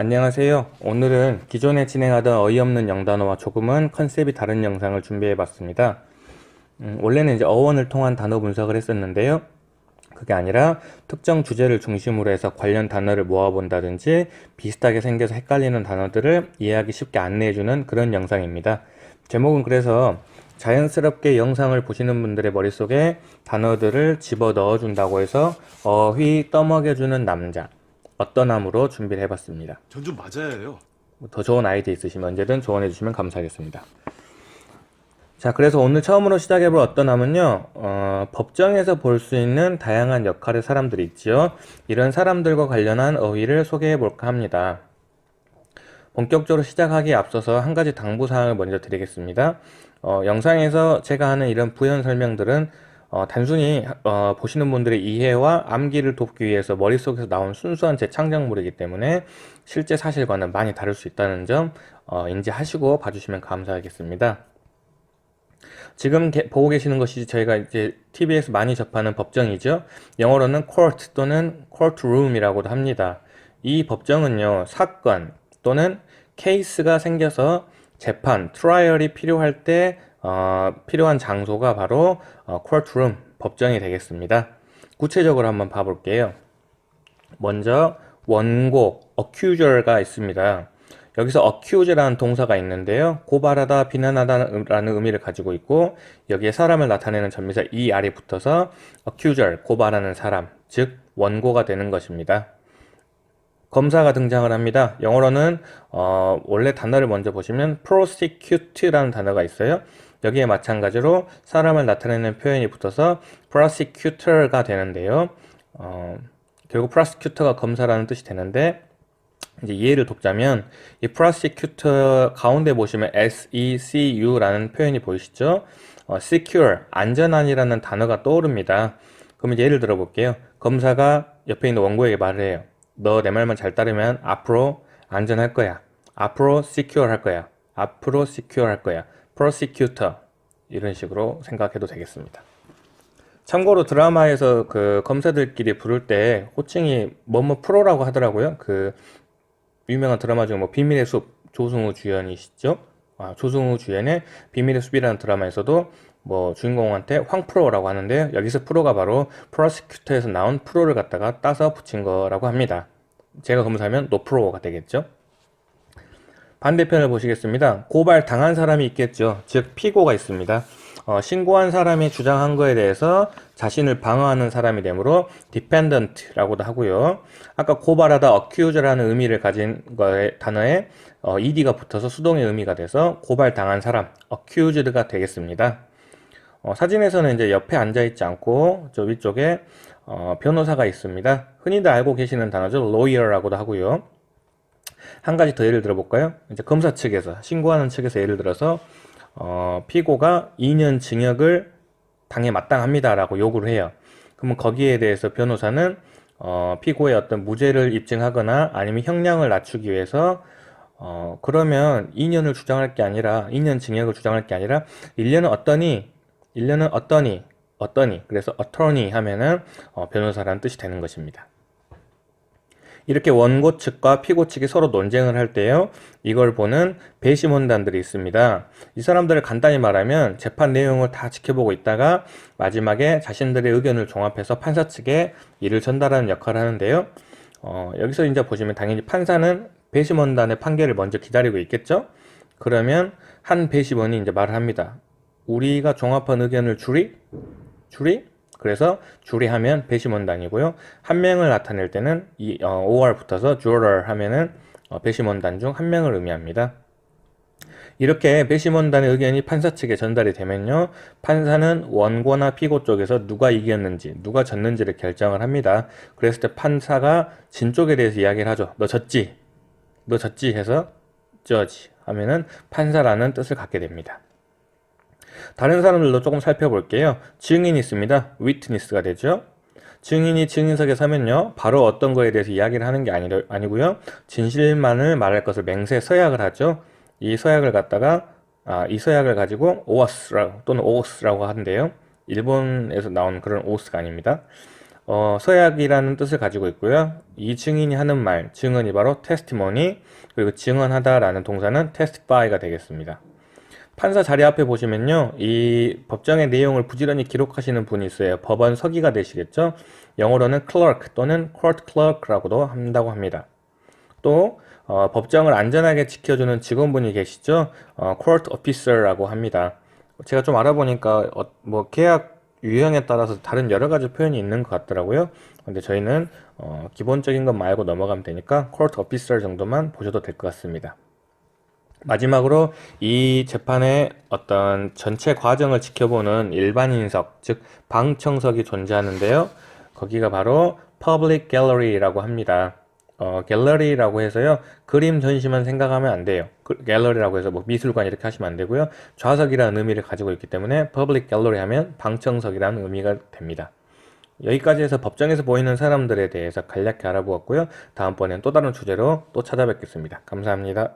안녕하세요. 오늘은 기존에 진행하던 어이없는 영단어와 조금은 컨셉이 다른 영상을 준비해 봤습니다. 원래는 이제 어원을 통한 단어 분석을 했었는데요. 그게 아니라 특정 주제를 중심으로 해서 관련 단어를 모아본다든지 비슷하게 생겨서 헷갈리는 단어들을 이해하기 쉽게 안내해주는 그런 영상입니다. 제목은 그래서 자연스럽게 영상을 보시는 분들의 머릿속에 단어들을 집어 넣어준다고 해서 어휘 떠먹여주는 남자 어떤 함으로 준비를 해봤습니다. 전 좀 맞아야 해요. 더 좋은 아이디어 있으시면 언제든 조언해 주시면 감사하겠습니다. 자, 그래서 오늘 처음으로 시작해볼 어떤 함은요, 법정에서 볼 수 있는 다양한 역할의 사람들이 있지요. 이런 사람들과 관련한 어휘를 소개해 볼까 합니다. 본격적으로 시작하기에 앞서서 한 가지 당부사항을 먼저 드리겠습니다. 영상에서 제가 하는 이런 부연 설명들은 단순히 보시는 분들의 이해와 암기를 돕기 위해서 머릿속에서 나온 순수한 제 창작물이기 때문에 실제 사실과는 많이 다를 수 있다는 점 인지하시고 봐주시면 감사하겠습니다. 지금 보고 계시는 것이 저희가 이제 TV에서 많이 접하는 법정이죠. 영어로는 court 또는 courtroom이라고도 합니다. 이 법정은요, 사건 또는 케이스가 생겨서 재판, 트라이얼이 필요할 때 필요한 장소가 바로 courtroom, 법정이 되겠습니다. 구체적으로 한번 봐볼게요. 먼저 원고, accuser가 있습니다. 여기서 accuse라는 동사가 있는데요. 고발하다, 비난하다라는 의미를 가지고 있고 여기에 사람을 나타내는 전미사 er이 붙어서 accuser, 고발하는 사람, 즉 원고가 되는 것입니다. 검사가 등장을 합니다. 영어로는 원래 단어를 먼저 보시면 prosecute라는 단어가 있어요. 여기에 마찬가지로 사람을 나타내는 표현이 붙어서 prosecutor가 되는데요. 결국 prosecutor가 검사라는 뜻이 되는데 이제 이해를 돕자면 이 prosecutor 가운데 보시면 SECU라는 표현이 보이시죠? secure, 안전한이라는 단어가 떠오릅니다. 그럼 이제 예를 들어 볼게요. 검사가 옆에 있는 원고에게 말을 해요. 너 내 말만 잘 따르면 앞으로 안전할 거야. 앞으로 secure 할 거야. 앞으로 secure 할 거야. prosecutor 이런 식으로 생각해도 되겠습니다. 참고로 드라마에서 그 검사들끼리 부를 때 호칭이 뭐뭐 프로라고 하더라고요. 그 유명한 드라마 중 뭐 비밀의 숲 조승우 주연이시죠? 조승우 주연의 비밀의 숲이라는 드라마에서도 뭐 주인공한테 황프로라고 하는데요. 여기서 프로가 바로 프로시큐터에서 나온 프로를 갖다가 따서 붙인 거라고 합니다. 제가 검사하면 노프로가 되겠죠. 반대편을 보시겠습니다. 고발 당한 사람이 있겠죠. 즉 피고가 있습니다. 신고한 사람이 주장한 거에 대해서 자신을 방어하는 사람이 되므로 defendant라고도 하고요. 아까 고발하다 accuse라는 의미를 가진 거에 단어에 ed가 붙어서 수동의 의미가 돼서 고발당한 사람 accused가 되겠습니다. 사진에서는 이제 옆에 앉아 있지 않고 저 위쪽에 변호사가 있습니다. 흔히들 알고 계시는 단어죠. lawyer라고도 하고요. 한 가지 더 예를 들어볼까요? 이제 검사 측에서 신고하는 측에서 예를 들어서 피고가 2년 징역을 당해 마땅합니다 라고 요구를 해요. 그러면 거기에 대해서 변호사는 피고의 어떤 무죄를 입증하거나 아니면 형량을 낮추기 위해서 그러면 2년을 주장할 게 아니라 2년 징역을 주장할 게 아니라 1년은 어떠니? 1년은 어떠니? 어떠니? 그래서 attorney 하면은 변호사라는 뜻이 되는 것입니다. 이렇게 원고 측과 피고 측이 서로 논쟁을 할 때요, 이걸 보는 배심원단들이 있습니다. 이 사람들을 간단히 말하면 재판 내용을 다 지켜보고 있다가 마지막에 자신들의 의견을 종합해서 판사 측에 이를 전달하는 역할을 하는데요. 여기서 이제 보시면 당연히 판사는 배심원단의 판결을 먼저 기다리고 있겠죠? 그러면 한 배심원이 이제 말을 합니다. 우리가 종합한 의견을 주리? 그래서 주리하면 배심원단이고요. 한 명을 나타낼 때는 이 or 붙어서 juror 하면은 배심원단 중 한 명을 의미합니다. 이렇게 배심원단의 의견이 판사 측에 전달이 되면요, 판사는 원고나 피고 쪽에서 누가 이겼는지 누가 졌는지를 결정을 합니다. 그랬을 때 판사가 진 쪽에 대해서 이야기를 하죠. 너 졌지 해서 judge 하면은 판사라는 뜻을 갖게 됩니다. 다른 사람들도 조금 살펴볼게요. 증인이 있습니다. witness가 되죠. 증인이 증인석에 서면요, 바로 어떤 거에 대해서 이야기를 하는 게 아니고요, 진실만을 말할 것을 맹세 서약을 하죠. 이 서약을 가지고 오아스라고 또는 오스라고 하는데요. 일본에서 나온 그런 오스가 아닙니다. 서약이라는 뜻을 가지고 있고요. 이 증인이 하는 말, 증언이 바로 testimony, 그리고 증언하다라는 동사는 testify가 되겠습니다. 판사 자리 앞에 보시면요, 이 법정의 내용을 부지런히 기록하시는 분이 있어요. 법원 서기가 되시겠죠? 영어로는 clerk 또는 court clerk라고도 한다고 합니다. 또 법정을 안전하게 지켜주는 직원분이 계시죠? court officer라고 합니다. 제가 좀 알아보니까 뭐 계약 유형에 따라서 다른 여러 가지 표현이 있는 것 같더라고요. 근데 저희는 기본적인 것 말고 넘어가면 되니까 court officer 정도만 보셔도 될 것 같습니다. 마지막으로 이 재판의 어떤 전체 과정을 지켜보는 일반인석, 즉 방청석이 존재하는데요. 거기가 바로 public gallery라고 합니다. 갤러리라고 해서요, 그림 전시만 생각하면 안 돼요. 갤러리라고 해서 뭐 미술관 이렇게 하시면 안 되고요. 좌석이라는 의미를 가지고 있기 때문에 public gallery 하면 방청석이라는 의미가 됩니다. 여기까지 해서 법정에서 보이는 사람들에 대해서 간략히 알아보았고요. 다음번엔 또 다른 주제로 또 찾아뵙겠습니다. 감사합니다.